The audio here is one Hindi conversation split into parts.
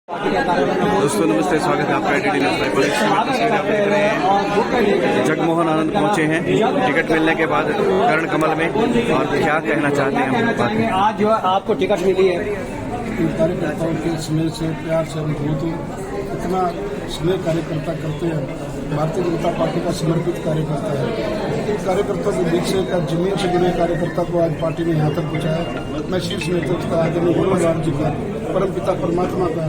दोस्तों नमस्ते, स्वागत है आपका डी न्यूज़ पर। आप देख रहे हैं जगमोहन आनंद पहुंचे हैं टिकट मिलने के बाद कर्ण कमल में, और क्या कहना चाहते हैं आज जो आपको टिकट मिली है। कार्यकर्ताओं के स्नेह से, प्यार से अनुभूति, इतना स्नेह कार्यकर्ता करते हैं। भारतीय जनता पार्टी का समर्पित कार्यकर्ता है। इन कार्यकर्ताओं के बीच से एक जमीन से जुड़े कार्यकर्ता को आज पार्टी ने यहाँ तक पहुँचाया। मैं शीर्ष नेतृत्व का, आदरणीय मनोहर जी का, परमपिता परमात्मा का,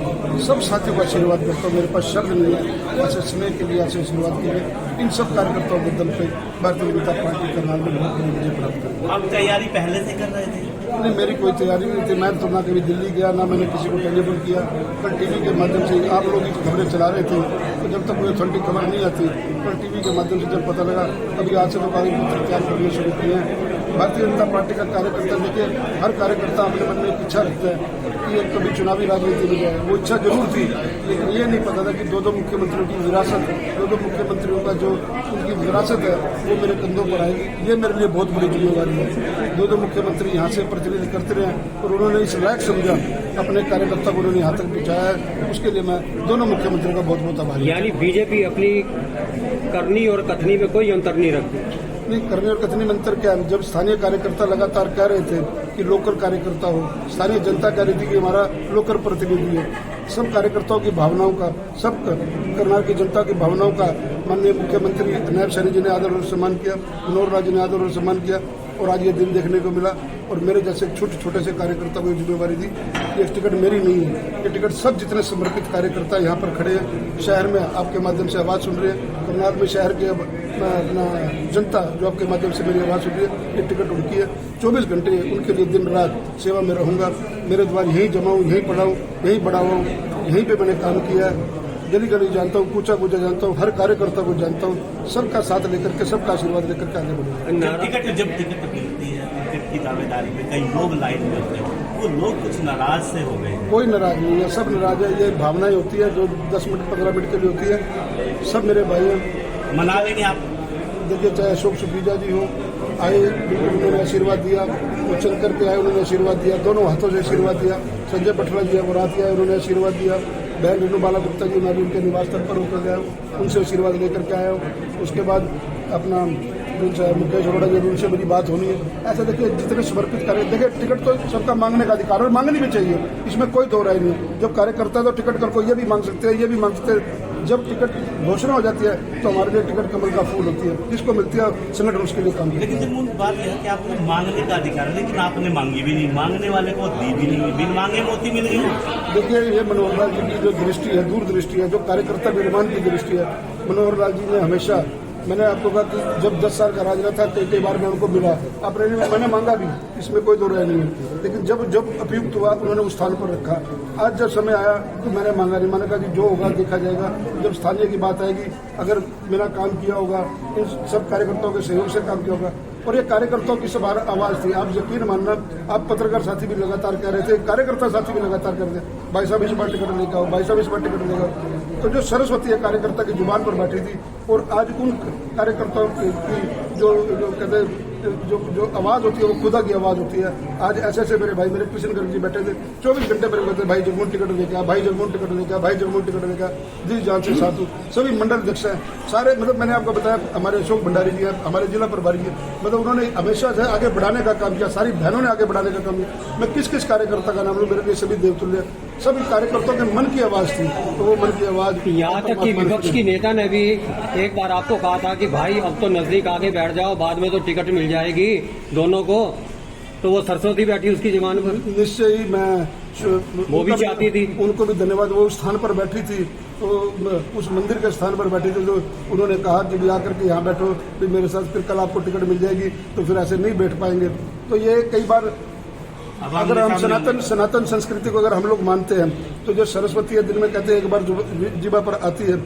सब साथियों का आशीर्वाद करता हूँ। मेरे पास शब्द नहीं है ऐसे स्नेह के लिए, ऐसे आशीर्वाद के लिए। इन सब कार्यकर्ताओं के दम पे भारतीय जनता पार्टी करनाल में बहुत बड़ी विजय प्राप्त करें। आप तैयारी पहले से कर रहे थे? नहीं, मेरी कोई तैयारी नहीं थी। मैं तो ना कभी दिल्ली गया, ना मैंने किसी को टेलीफोन किया। पर टीवी के माध्यम से आप लोग खबरें चला रहे थे, तो जब तक कोई अथॉरिटी खबर नहीं आती, पर टीवी के माध्यम से जब पता लगा, अभी आज से तो कागज पत्र तैयार करने शुरू किए हैं। भारतीय जनता पार्टी का कार्यकर्ता, देखिए, हर कार्यकर्ता अपने मन में एक इच्छा रखता है कि एक कभी चुनावी राजनीति में जाए। वो इच्छा जरूर थी, लेकिन ये नहीं पता था कि दो मुख्यमंत्रियों की विरासत, दो मुख्यमंत्रियों का जो उनकी विरासत है वो मेरे कंधों पर आएगी। ये मेरे लिए बहुत बड़ी जिम्मेवारी है। दो मुख्यमंत्री यहाँ से प्रतिनिधित्व करते रहे, और उन्होंने इस लायक समझा अपने कार्यकर्ता को, उन्होंने यहाँ तक पहुँचाया है। उसके लिए मैं दोनों मुख्यमंत्रियों का बहुत बहुत आभारी। यानी बीजेपी अपनी करनी और कथनी में कोई अंतर नहीं रखती? नहीं, करने और कथनी में अंतर क्या है? जब स्थानीय कार्यकर्ता लगातार कह रहे थे कि लोकल कार्यकर्ता हो, स्थानीय जनता कह रही थी कि हमारा लोकल प्रतिनिधि है। सब कार्यकर्ताओं की भावनाओं का, सब करनाल की जनता की भावनाओं का माननीय मुख्यमंत्री नायब सैनी जी ने आदर और सम्मान किया, मनोहर लाल जी ने आदर और सम्मान किया, और आज ये दिन देखने को मिला। और मेरे जैसे छोटे से कार्यकर्ता को जिम्मेवारी दी। ये टिकट मेरी नहीं है, ये टिकट सब जितने समर्पित कार्यकर्ता यहाँ पर खड़े हैं, शहर में आपके माध्यम से आवाज़ सुन रहे हैं, करनाल में शहर के अपना जनता जो आपके माध्यम से मेरी आवाज़ सुन रही है, ये टिकट उनकी है। 24 घंटे उनके लिए दिन रात सेवा में रहूँगा। मेरे द्वार यहीं जमाऊँ, यहीं पढ़ाऊँ, यहीं बढ़ाऊँ, यहीं पर मैंने काम किया है। गली गली जानता हूँ, कूचा कूचा जानता हूँ, हर कार्यकर्ता को जानता हूँ। सबका साथ लेकर के, सबका आशीर्वाद लेकर के आगे बढ़ूंगा। जब टिकट मिलती है, टिकट की दावेदारी में कई लोग लाइन में होते हैं, वो लोग कुछ नाराज से हो गए? कोई नाराज नहीं है, सब नाराज है। ये भावनाएं होती है जो 10 मिनट 15 मिनट के लिए होती है। सब मेरे भाई हैं। मना लेंगे आप? देखिए, चाहे अशोक सुखीजा जी हो, आए बिल्कुल उन्होंने आशीर्वाद दिया, वो चल करके आए, उन्होंने आशीर्वाद दिया, दोनों हाथों से आशीर्वाद दिया। संजय पटरा जी वो रात आए, उन्होंने आशीर्वाद दिया। बहन रेणु बाला गुप्ता जी, मैं भी उनके निवास स्थल पर होकर गया, उनसे आशीर्वाद लेकर के आया हूँ। उसके बाद अपना मुकेश अरोड़ा जी, उनसे मेरी बात होनी है। ऐसा देखिए, जितने समर्पित कार्य, देखिए, टिकट तो सबका मांगने का अधिकार, और मांगनी भी चाहिए, इसमें कोई दो राय नहीं। जब कार्यकर्ता है तो टिकट कर को ये भी मांग सकते हैं, ये भी मांग सकते हैं। जब टिकट घोषणा हो जाती है तो हमारे लिए टिकट कमल का फूल होती है, जिसको मिलती है संगठन उसके लिए काम। लेकिन जब मूल बात यह है कि आपको मांगने का अधिकार है, लेकिन आपने मांगी भी नहीं, मांगने वाले को दी भी नहीं, बिन मांगे मोती मिल गई। देखिए, ये मनोहर लाल जी की जो दृष्टि है, दूर दृष्टि है, जो कार्यकर्ता निर्माण की दृष्टि है, मनोहर लाल जी ने हमेशा, मैंने आपको कहा कि जब 10 साल का राज रहा था, कई बार मैं उनको मिला, अपने मैंने मांगा भी, इसमें कोई दो राय नहीं है। लेकिन जब उपयुक्त हुआ, उन्होंने उस स्थान पर रखा। आज जब समय आया तो मैंने मांगा नहीं, मैंने कहा कि जो होगा देखा जाएगा। जब स्थानीय की बात आएगी, अगर मेरा काम किया होगा, इन सब कार्यकर्ताओं के सहयोग से काम किया होगा, और ये कार्यकर्ताओं की सब आवाज थी। आप यकीन मानना, आप पत्रकार साथी भी लगातार कह रहे थे, कार्यकर्ता साथी भी लगातार कह रहे थे, भाई साहब इस बार टिकट लेकर आओ, भाई साहब इस बार टिकट लेकर आओ। तो जो सरस्वती है कार्यकर्ता की जुबान पर बैठी थी, और आज उन कार्यकर्ताओं की जो कहते हैं जो आवाज होती है, वो खुदा की आवाज होती है। आज ऐसे मेरे भाई, मेरे कृष्ण गर्ग जी बैठे थे, 24 घंटे पर कहते भाई जगमोहन टिकट लेकर, भाई जगमोहन टिकट लेकर, भाई जगमोहन टिकट लेकर, जिस जान से साथू सभी मंडल अध्यक्ष हैं सारे। मतलब मैंने आपको बताया, हमारे अशोक भंडारी जी है, हमारे जिला प्रभारी जी, मतलब उन्होंने हमेशा से आगे बढ़ाने का काम किया, सारी बहनों ने आगे बढ़ाने का काम किया। मैं किस कार्यकर्ता का नाम लूं, मेरे लिए सभी देवतुल्य, सभी कार्यकर्ताओं के मन की आवाज थी, तो वो मन की आवाज। यहाँ तक कि विपक्ष की नेता ने भी एक बार आपको कहा था कि भाई अब तो नजदीक आगे बैठ जाओ, बाद में तो टिकट मिल जाएगी दोनों को, तो वो सरस्वती बैठी उसकी जबान पर। निश्चय ही मैं वो भी चाहती थी, उनको भी धन्यवाद। वो उस स्थान पर बैठी थी, तो उस मंदिर के स्थान पर बैठी थी, तो उन्होंने कहा कि भी आकर के यहाँ बैठो, फिर मेरे साथ, फिर कल आपको टिकट मिल जाएगी। तो फिर ऐसे नहीं बैठ पाएंगे। तो ये कई बार, अगर हम सनातन संस्कृति को अगर हम लोग मानते हैं, तो जो सरस्वती है, दिन में कहते हैं एक बार जीवा पर आती है,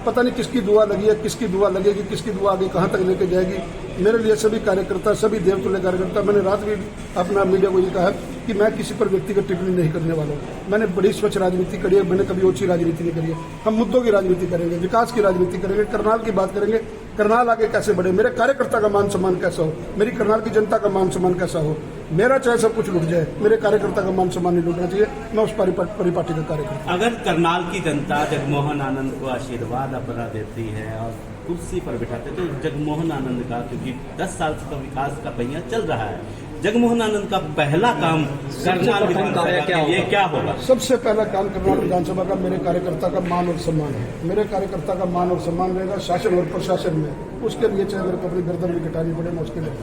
पता नहीं किसकी दुआ लगी है, किसकी दुआ लगेगी, किसकी दुआ आगे कहाँ तक लेके जाएगी। मेरे लिए सभी कार्यकर्ता, सभी देवतुल्य कार्यकर्ता, मैंने रात भी अपना मीडिया को ये कहा कि मैं किसी पर व्यक्तिगत टिप्पणी नहीं करने वाला हूँ। मैंने बड़ी स्वच्छ राजनीति करी है, मैंने कभी ओछी राजनीति नहीं करी है। हम मुद्दों की राजनीति करेंगे, विकास की राजनीति करेंगे, करनाल की बात करेंगे, करनाल आगे कैसे बढ़े, मेरे कार्यकर्ता का मान सम्मान कैसा हो, मेरी करनाल की जनता का मान सम्मान कैसा हो। मेरा चाहे सब कुछ लुट जाए, मेरे कार्यकर्ता का मान सम्मान नहीं लुटना चाहिए। मैं उस परिपाटी का कार्यकर्ता। अगर करनाल की जनता जगमोहन आनंद को आशीर्वाद अपना देती है और कुर्सी पर बिठाते तो जगमोहन आनंद का, क्योंकि 10 साल से तो विकास का पहिया चल रहा है, जगमोहन आनंद का पहला काम करनाल विधानसभा के लिए क्या होगा? सबसे पहला काम करनाल विधानसभा का मेरे कार्यकर्ता का मान और सम्मान है। मेरे कार्यकर्ता का मान और सम्मान रहेगा शासन और प्रशासन में। उसके लिए चाहे मेरे को अपनी गर्दन भी कटानी पड़े, मैं उसके लिए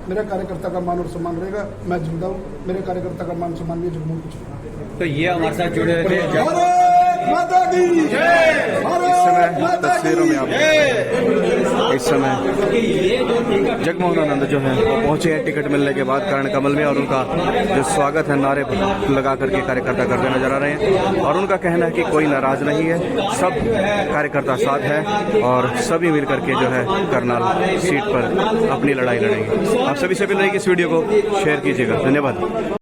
मेरे कार्यकर्ता का मान और सम्मान रहेगा। मैं जिंदा हूँ, मेरे कार्यकर्ता का मान सम्मान नहीं, जगमोहन कुछ। तो ये हमारे साथ जुड़े हुए थे इस समय तस्वीरों में आप इस समय जगमोहन आनंद जो है वो पहुंचे हैं टिकट मिलने के बाद कर्ण कमल में, और उनका जो स्वागत है नारे लगा करके कार्यकर्ता करते नजर आ रहे हैं। और उनका कहना है कि कोई नाराज नहीं है, सब कार्यकर्ता साथ है और सभी मिल करके जो है करनाल सीट पर अपनी लड़ाई लड़ेंगे। आप सभी से अपील रहेगी इस वीडियो को शेयर कीजिएगा। धन्यवाद।